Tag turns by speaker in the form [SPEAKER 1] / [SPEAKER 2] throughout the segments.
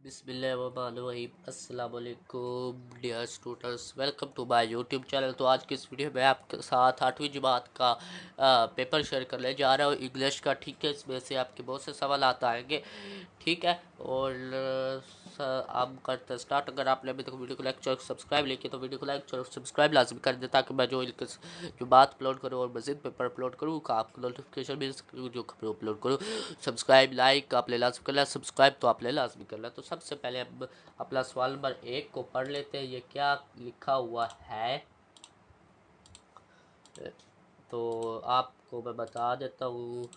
[SPEAKER 1] बिस्मिल्लाहिर्रहमानिर्रहीम अस्सलाम वालेकुम dear students, welcome to my YouTube channel. तो आज की इस वीडियो में आपके साथ 8वीं जमात का पेपर शेयर करने जा रहा हूँ इंग्लिश का। ठीक है, इसमें से आपके बहुत से सवाल आएंगे। ठीक है, और आप करते स्टार्ट। अगर आपने अभी तक वीडियो को लाइक और सब्सक्राइब नहीं किया तो वीडियो को लाइक और सब्सक्राइब लाजमी कर दें, ताकि मैं जो बात अपलोड करूँ और मज़ीद पेपर अपलोड करूँ का आपको नोटिफिकेशन मिल सके। जो खबर अपलोड करूँ, सब्सक्राइब लाइक आपने लाजमी करना, सब्सक्राइब तो आपने लाजमी करना। तो सबसे पहले हम अपना सवाल नंबर 1 को पढ़ लेते हैं। ये क्या लिखा हुआ है तो आपको मैं बता देता हूँ।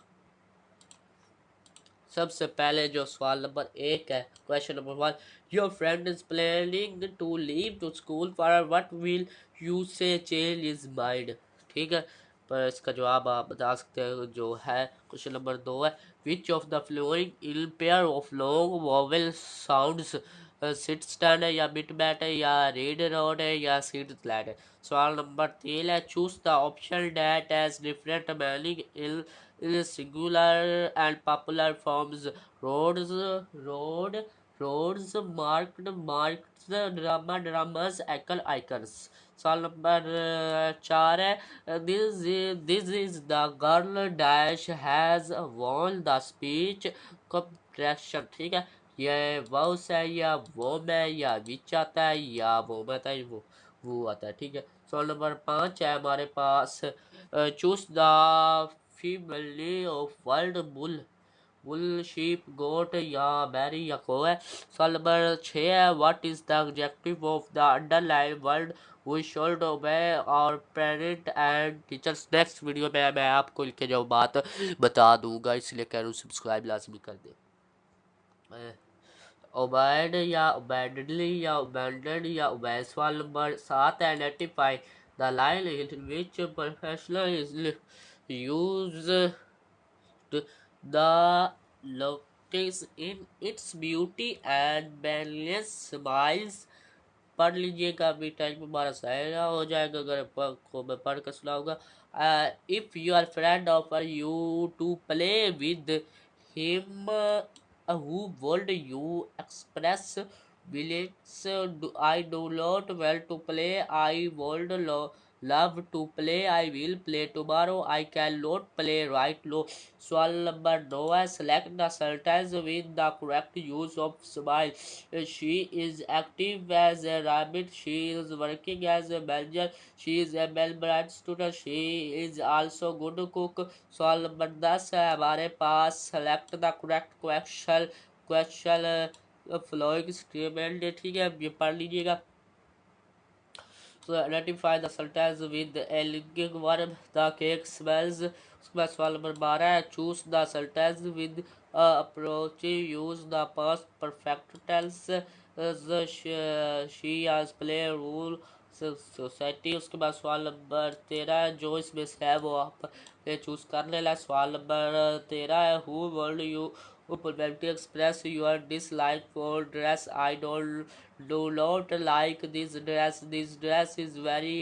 [SPEAKER 1] सबसे पहले जो सवाल नंबर 1 है, question number 1, your friend is planning to leave to school for what will you say change is mind. ठीक है, पर इसका जवाब आप बता सकते हैं जो है। क्वेश्चन नंबर 2 है, which of the following in pair of long vowel sounds sit stand है या बिट बैट है या रीड रोड है या सीट फ्लैट है। सवाल नंबर 3 है, choose the option that has different meaning in singular and plural forms. Roads, roads, marked dramas, icons। सवाल नंबर 4 है, this is the girl dash has won the speech competition। ठीक है, ये वो है या वो में या विच आता है या वो में आता है वो आता है। ठीक है, सवाल नंबर 5 है हमारे पास, choose the female of world bull sheep goat या बैरी या को है। सवाल नंबर 6 है, what is the objective of the underline world we should obey और parent and teachers. Next video में मैं आपको लिख के जो बात बता दूंगा, इसलिए कह रहा हूँ सब्सक्राइब लाजमी कर दे। ओबैड या ओबैडली या ओबैंडेड या ओबैड। सवाल नंबर 7 है, identify the line in which professional is use the lotus in its beauty and balance smiles। पढ़ लीजिएगा, अभी टाइम हमारा सारा हो जाएगा अगर को मैं पढ़ कर सुनाऊंगा। If your friend offer you to play with him who would you express willingness? I do not well to play, I would love to play, I will play tomorrow, I cannot play right now। सवाल number 9 है, select the sentence with the correct use of smile। she is active as a rabbit, she is working as a manager, she is a well-bred student, she is also good cook। सवाल number 10 है हमारे पास, select the correct question following statement। ठीक है, ये पढ़ लीजिएगा। So identify the sentence with a linking verb, the cake smells। उसके बाद सवाल नंबर 12 है, choose the sentence with approach, use the past perfect tense। she has play role society. उसके बाद सवाल नंबर 13 है, जो इसमें से है वो आप चूज कर लेना। सवाल नंबर 13 है, who would you probably express your dislike for dress? I do not like this dress is very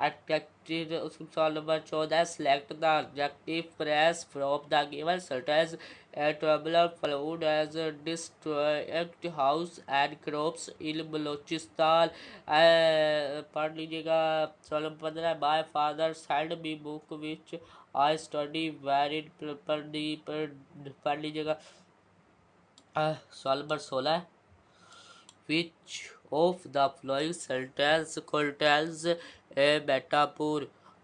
[SPEAKER 1] attractive। सवाल number 14, select the adjective phrase from the given sentence। a traveler followed as destroyed house and crops in Balochistan। पढ़ लीजिएगा। सवाल number 15, my father sent me book which I study very पढ़ लीजिएगा। सवाल number 16 है, which of the following sentence contains a metaphor?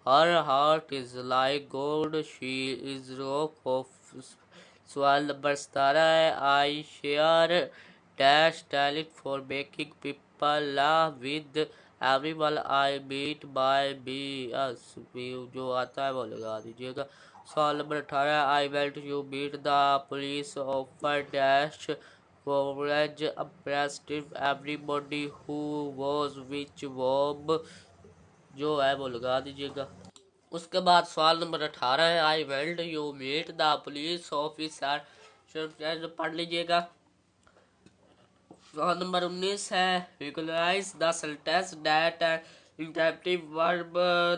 [SPEAKER 1] Her heart is like gold, she is rock of। सवाल number 17 है, I share dash talent for making people laugh with everyone I meet by me। जो आता है वो लगा दीजिएगा। सवाल नंबर 18, I went to meet the police officer dash coverage arrested everybody who was which verb। जो है वो लगा दीजिएगा। उसके बाद सवाल नंबर 18 है, I want you meet the police officer. पढ़ लीजिएगा। सवाल नंबर 19 है, recognise the sentence that interactive verb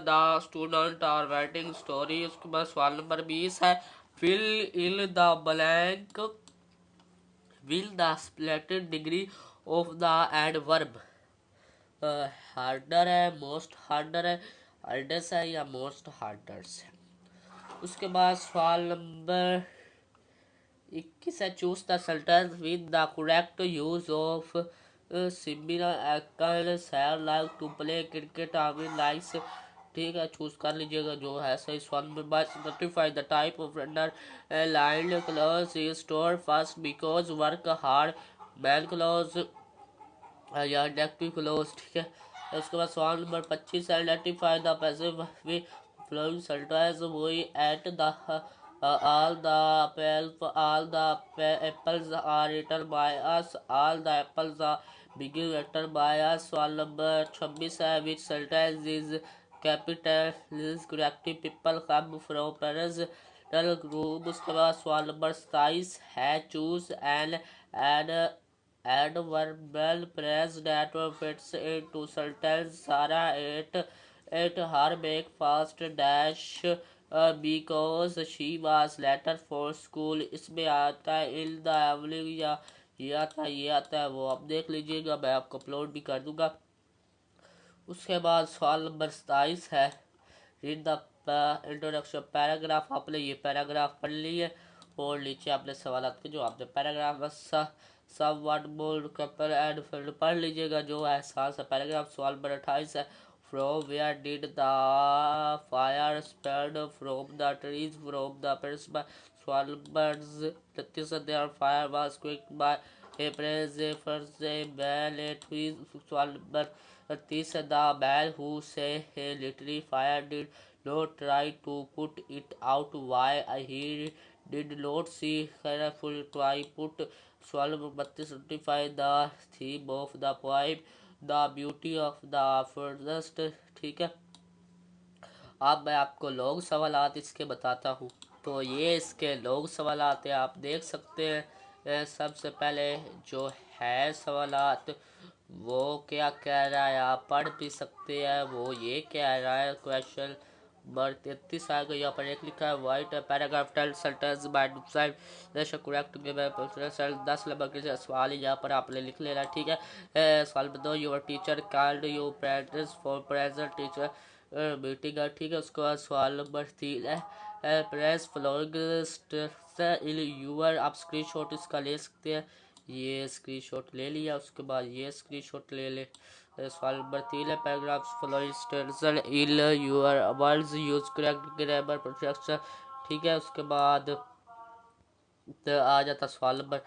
[SPEAKER 1] the student are writing story. उसके बाद सवाल नंबर 20 है, fill in the blank will the splitted degree of the adverb harder है, मोस्ट हार्डर है, हार्डेस्ट है या मोस्ट हार्डर्स है। उसके बाद सवाल नंबर 21 है, choose the sentence with the correct use of similar actors have like to play cricket army likes. ठीक है, चूज कर लीजिएगा जो है सही। सवाल number 22, identify the type of underline clause is store first because work hard, main clause या negative clause. ठीक है, उसके बाद सवाल number 25 identify the passive following sentence we ate the all the apples are eaten by us, all the apples are being eaten by us। सवाल number 26 है, which sentence is capital is correct, people come from parents group। उसके बाद सवाल number 27 है, choose an adverbial phrase that fits into sentence। Sarah ate her breakfast dash because she was later for school। इसमें आता है in the evening या ये आता है ये आता है, वो आप देख लीजिएगा, मैं आपको अपलोड भी कर दूंगा। उसके बाद सवाल नंबर 27 है, रीड द इंट्रोडक्शन पैराग्राफ। आपने ये पैराग्राफ पढ़ लिए और नीचे आपने सवाल के जो आपने पैराग्राफ सब word bold couple and filled पढ़ लीजिएगा जो है आसान सा पैराग्राफ। सवाल नंबर 28 है, from where did the fire spread, from the trees, from the principal. सवाल नंबर 33 है, their fire was quick by a praise a first a bell a tweeze. सवाल नंबर 30 है, the man who say a literary fire did not try to put it out, why he did not see careful try put। सवाल number 32 identify the theme of the poem, the beauty of the forest। ठीक है, अब मैं आपको लोग सवालात इसके बताता हूँ। तो ये इसके लोग सवालात है, आप देख सकते हैं। सबसे पहले जो है सवालात वो क्या कह रहा है, आप पढ़ भी सकते हैं। वो ये कह रहा है क्वेश्चन नंबर 33 आएगा, यहाँ पर एक लिखा है white paragraph tell sentence by decide correct given 10 number के सवाल यहाँ पर आपने लिख लेना। ठीक है, सवाल में 2, your teacher called you parents for present teacher meeting है। ठीक है, उसके बाद सवाल नंबर 3 है, प्रेस फ्लोइंग इन यूर। आप स्क्रीनशॉट इसका ले सकते हैं, ये स्क्रीनशॉट ले लिया। उसके बाद ये स्क्रीनशॉट ले ले। सवाल नंबर 3 है, paragraphs following station in your words use correct grammar protection. ठीक है, उसके बाद तो आ जाता सवाल number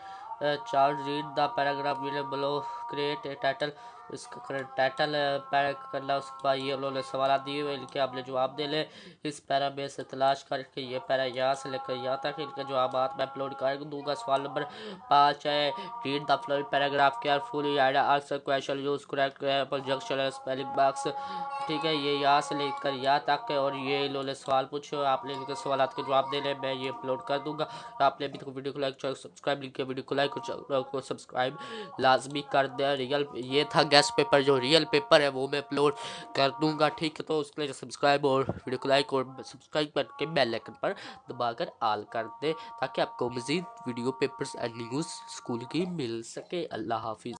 [SPEAKER 1] 4, read the paragraph below create a title. इसका टाइटल पैरा करना। उसके बाद ये उन्होंने सवाल दिए हुए, इनके आपने जवाब दे ले। इस पैरा में से तलाश करके ये पैरा यहाँ से लेकर यहाँ तक इनके जवाब मैं अपलोड कर दूंगा। सवाल नंबर 5 है, read the flowing paragraph carefully and answer question use correct projection spelling box. ठीक है, ये यहाँ से लेकर यहाँ तक है और ये इन्होंने सवाल पूछे, आपने इनके सवाल के जवाब देने, मैं ये अपलोड कर दूंगा। आपने अभी तक वीडियो को लाइक सब्सक्राइब लिख के वीडियो को लाइक और सब्सक्राइब लाजमी कर दे। रियल ये था गेस्ट पेपर, जो रियल पेपर है वो मैं अपलोड कर दूंगा। ठीक है, तो उसके लिए सब्सक्राइब और वीडियो को लाइक और सब्सक्राइब करके बेल आइकन पर दबाकर ऑल कर दे ताकि आपको मजीद video papers and news school की मिल सके। अल्लाह हाफिज़।